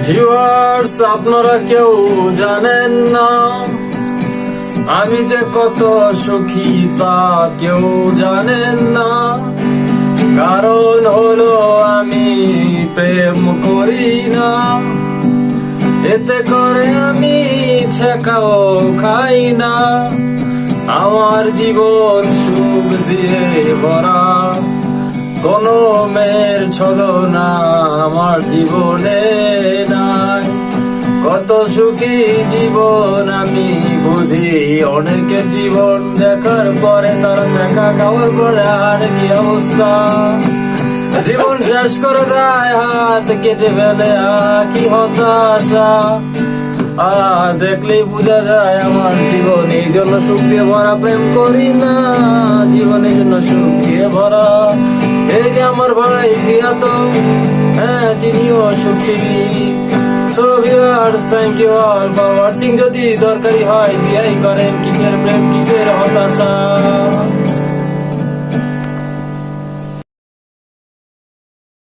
Viewers, আপনারা কেউ জানেন না আমি যে কত সুখী তা কেউ জানেন না। কারণ হলো আমি প্রেম করি না, এতে করে আমি ছেকাও খাই না। আমার জীবন সুখ দিয়ে ভরা, কোনো মেয়ের ছলনা আমার জীবনে নাই। কত সুখী জীবন আমি বুঝি, অনেকের জীবন দেখার পরে তারা ছেকা খাওয়ার পরে আর কি অবস্থা। জীবন শেষ করে দেয়, হাত কেটে ফেলে, কি হতাশা। দেখলেই বোঝা যায় আমার জীবন এই জন্য সুখ দিয়ে ভরা। প্রেম করি না, জীবনের জন্য সুখ দিয়ে ভরা। এই যে আমার ভাই বিয়াত, হ্যাঁ তিনিও সুখী। So viewers, thank you all for watching. যদি দরকারি হয় বিয়াই করেন, কিসের প্রেম কিসের হতাশা।